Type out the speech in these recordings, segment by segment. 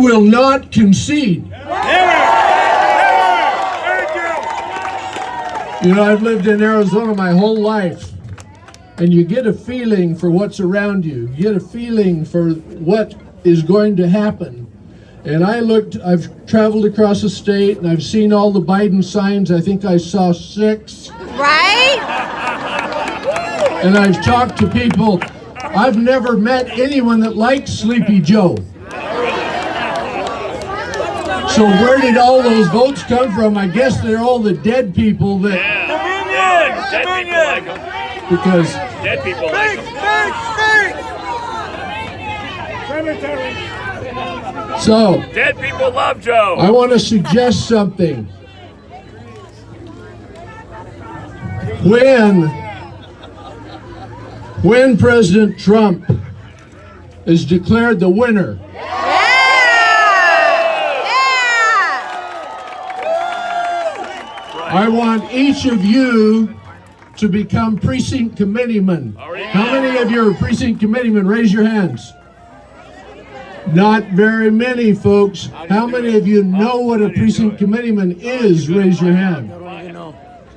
will not concede. You know, I've lived in Arizona my whole life, and you get a feeling for what's around you. You get a feeling for what is going to happen. And I've traveled across the state, and I've seen all the Biden signs. I think I saw 6. Right? And I've talked to people. I've never met anyone that likes Sleepy Joe. So where did all those votes come from? I guess they're all the dead people that... Dead people like him. Because... Dead people like him. So... Dead people love Joe. I want to suggest something. When President Trump is declared the winner, I want each of you to become precinct committeemen. How many of you are precinct committeemen? Raise your hands. Not very many, folks. How many of you know what a precinct committeeman is? Raise your hand.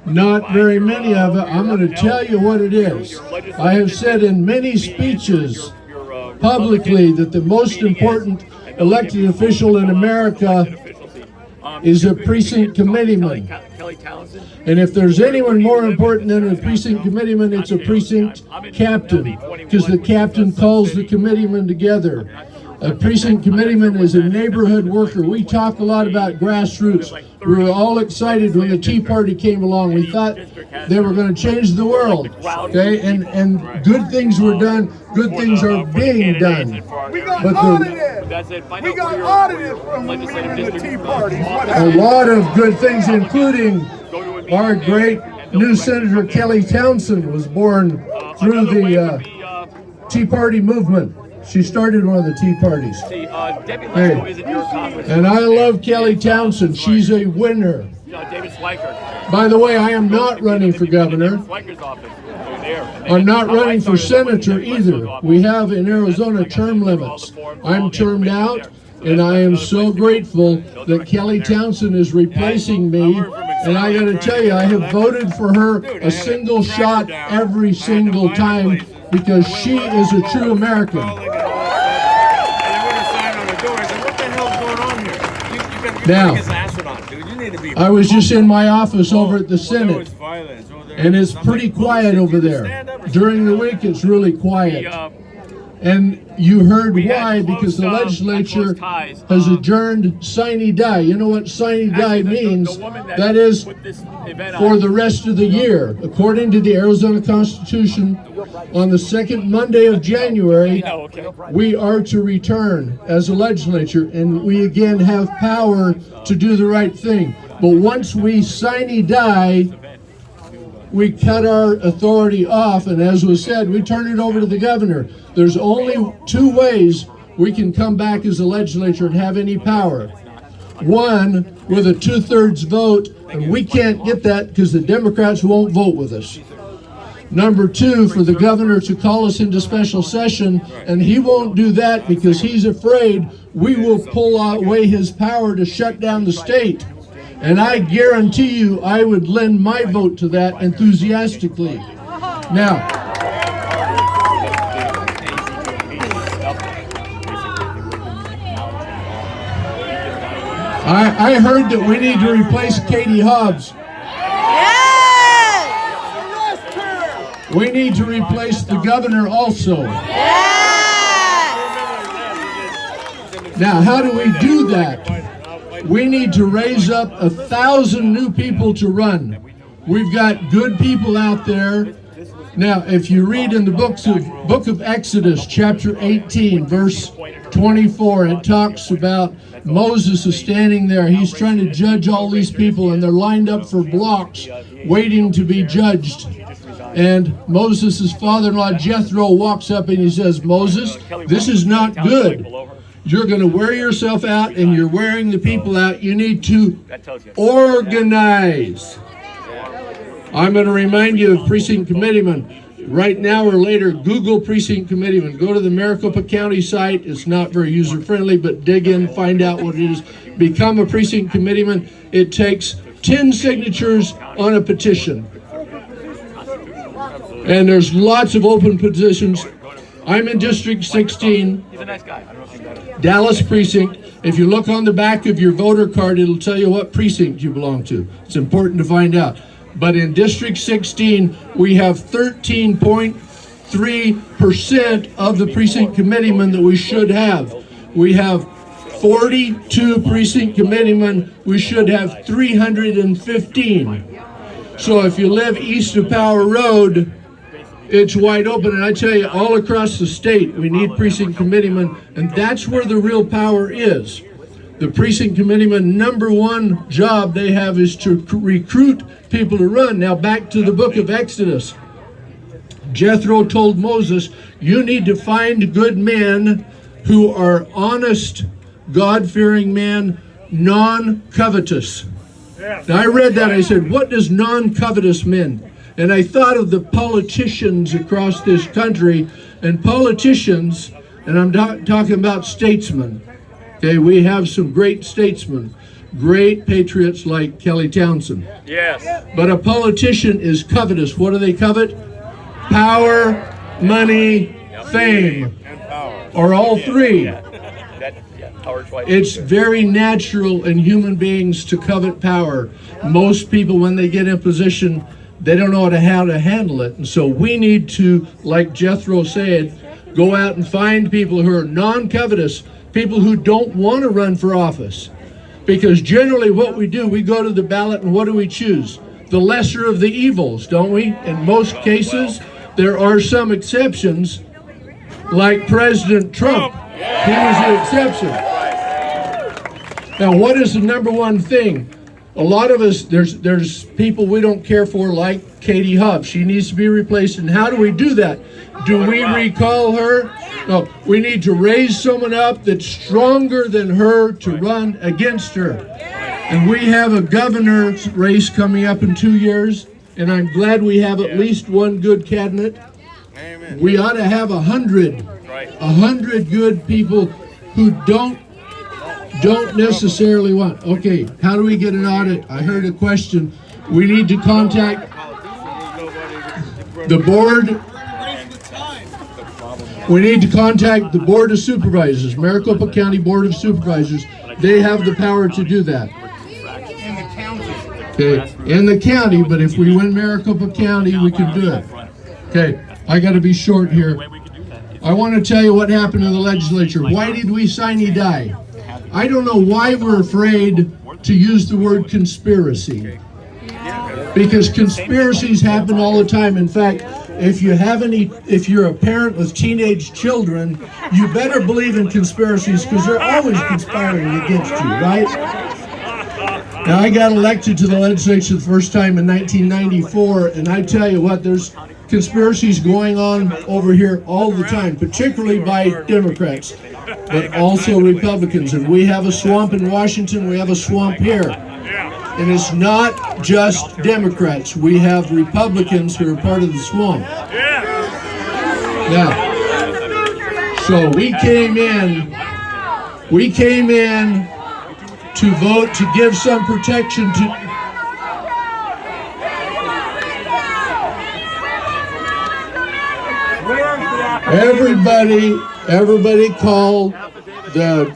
Not very many of it. I'm going to tell you what it is. I have said in many speeches publicly that the most important elected official in America is a precinct committeeman. And if there's anyone more important than a precinct committeeman, it's a precinct captain, because the captain calls the committeemen together. A precinct committeeman is a neighborhood worker. We talk a lot about grassroots. We were all excited when the Tea Party came along. We thought they were going to change the world. Okay, and good things were done. Good things are being done. We got audited. We got audited from when we were in the Tea Party. A lot of good things, including our great new Senator Kelly Townsend was born through the Tea Party movement. She started one of the Tea Parties. Hey. And I love Kelly Townsend. She's a winner. By the way, I am not running for governor. I'm not running for senator either. We have in Arizona term limits. I'm termed out, and I am so grateful that Kelly Townsend is replacing me. And I got to tell you, I have voted for her a single shot every single time, because she is a true American. Now, I was just in my office over at the Senate, and it's pretty quiet over there. During the week, it's really quiet. And you heard why, because the legislature has adjourned sine die. You know what sine die means? That is for the rest of the year. According to the Arizona Constitution, on the second Monday of January, we are to return as a legislature, and we again have power to do the right thing. But once we sine die, we cut our authority off, and as was said, we turn it over to the governor. There's only 2 ways we can come back as a legislature and have any power. One, with a 2/3 vote, and we can't get that because the Democrats won't vote with us. Number 2, for the governor to call us into special session, and he won't do that because he's afraid we will pull away his power to shut down the state. And I guarantee you I would lend my vote to that enthusiastically. Now, I heard that we need to replace Katie Hobbs. We need to replace the governor also. Now, how do we do that? We need to raise up 1,000 new people to run. We've got good people out there. Now, if you read in the book of Exodus, chapter 18, verse 24, it talks about Moses is standing there. He's trying to judge all these people, and they're lined up for blocks, waiting to be judged. And Moses' father-in-law, Jethro, walks up and he says, Moses, this is not good. You're going to wear yourself out, and you're wearing the people out. You need to organize. I'm going to remind you of precinct committeemen. right now or later, Google precinct committeeman. Go to the Maricopa County site. It's not very user-friendly, but dig in, find out what it is. Become a precinct committeeman. It takes 10 signatures on a petition. And there's lots of open positions. I'm in District 16, He's a nice guy. I don't know if you got it. Dallas precinct. If you look on the back of your voter card, it'll tell you what precinct you belong to. It's important to find out. But in District 16, we have 13.3% of the precinct committeemen that we should have. We have 42 precinct committeemen. We should have 315. So if you live east of Power Road, it's wide open. And I tell you, all across the state, we need precinct committeemen, and that's where the real power is. The precinct committeeman, number one job they have is to recruit people to run. Now back to the book of Exodus. Jethro told Moses, you need to find good men who are honest, God-fearing men, non-covetous. Now I read that, I said, what does non-covetous mean? And I thought of the politicians across this country, and politicians, and I'm talking about statesmen. Okay, we have some great statesmen, great patriots like Kelly Townsend. Yes. But a politician is covetous. What do they covet? Power, money, fame, or all three. Power twice. It's very natural in human beings to covet power. Most people, when they get in position, they don't know how to handle it. And so we need to, like Jethro said, go out and find people who are non-covetous, people who don't want to run for office. Because generally what we do, we go to the ballot and what do we choose? The lesser of the evils, don't we? In most cases, there are some exceptions, like President Trump. He was the exception. Now, what is the number one thing? A lot of us, there's people we don't care for, like Katie Huff. She needs to be replaced. And how do we do that? Do we recall her? No, we need to raise someone up that's stronger than her to run against her. And we have a governor's race coming up in 2 years, and I'm glad we have at least one good candidate. We ought to have 100 good people who don't necessarily want. Okay, how do we get an audit? I heard a question. We need to contact the board. We need to contact the Board of Supervisors, Maricopa County Board of Supervisors. They have the power to do that. Okay, in the county, but if we win Maricopa County, we can do it. Okay, I got to be short here. I want to tell you what happened in the legislature. Why did we sine die? I don't know why we're afraid to use the word conspiracy. Because conspiracies happen all the time. In fact, if you're a parent with teenage children, you better believe in conspiracies because they're always conspiring against you, right? Now, I got elected to the legislature the first time in 1994, and I tell you what, there's conspiracies going on over here all the time, particularly by Democrats, but also Republicans. And we have a swamp in Washington, we have a swamp here. And it's not just Democrats. We have Republicans who are part of the swamp. Now, so we came in to vote to give some protection to everybody call the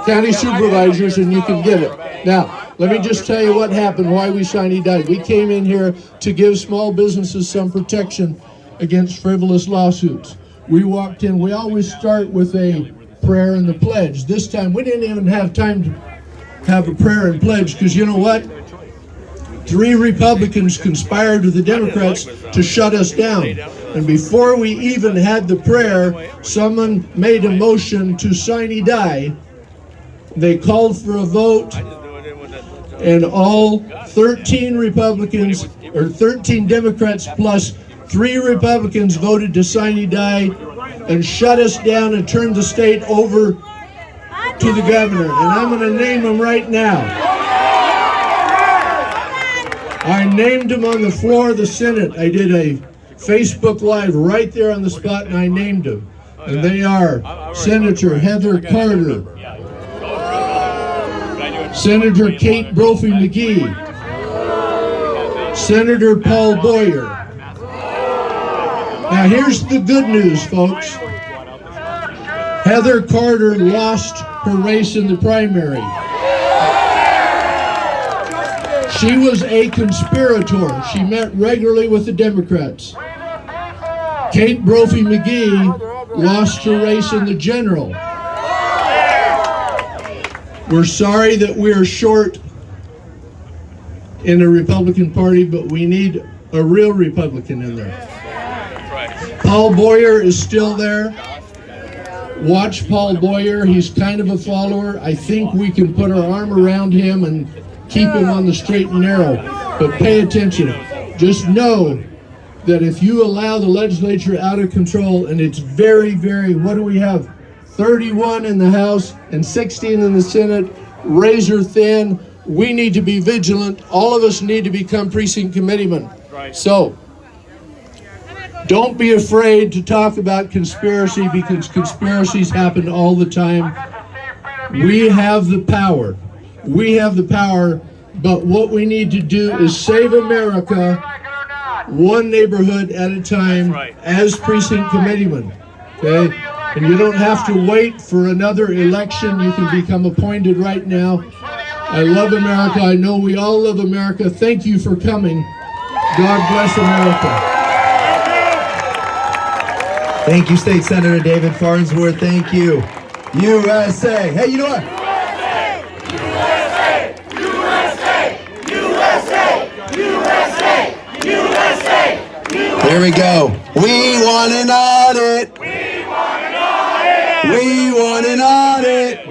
county supervisors and you can get it. Now, let me just tell you what happened, why we sine died. We came in here to give small businesses some protection against frivolous lawsuits. We walked in, we always start with a prayer and the pledge. This time, we didn't even have time to have a prayer and pledge because you know what? 3 Republicans conspired with the Democrats to shut us down. And before we even had the prayer, someone made a motion to sine die. They called for a vote, and all 13 Republicans, or 13 Democrats plus 3 Republicans voted to sine die and shut us down and turn the state over to the governor. And I'm going to name them right now. I named them on the floor of the Senate. I did a Facebook Live right there on the spot, and I named them. And they are Senator Heather Carter, Senator Kate Brophy McGee, Senator Paul Boyer. Now here's the good news, folks. Heather Carter lost her race in the primary. She was a conspirator. She met regularly with the Democrats. Kate Brophy McGee lost her race in the general. We're sorry that we are short in the Republican Party, but we need a real Republican in there. Paul Boyer is still there. Watch Paul Boyer. He's kind of a follower. I think we can put our arm around him and keep him on the straight and narrow. But pay attention. Just know that if you allow the legislature out of control, and it's very, what do we have? 31 in the House and 16 in the Senate, razor thin. We need to be vigilant. All of us need to become precinct committeemen. So, don't be afraid to talk about conspiracy, because conspiracies happen all the time. We have the power. We have the power, but what we need to do is save America one neighborhood at a time as precinct committeemen. Okay? And you don't have to wait for another election. You can become appointed right now. I love America. I know we all love America. Thank you for coming. God bless America. Thank you, State Senator David Farnsworth. Thank you. USA. Hey, you know what? USA! USA! USA! USA! USA! Here we go. We want an audit. We want an audit! We want an audit.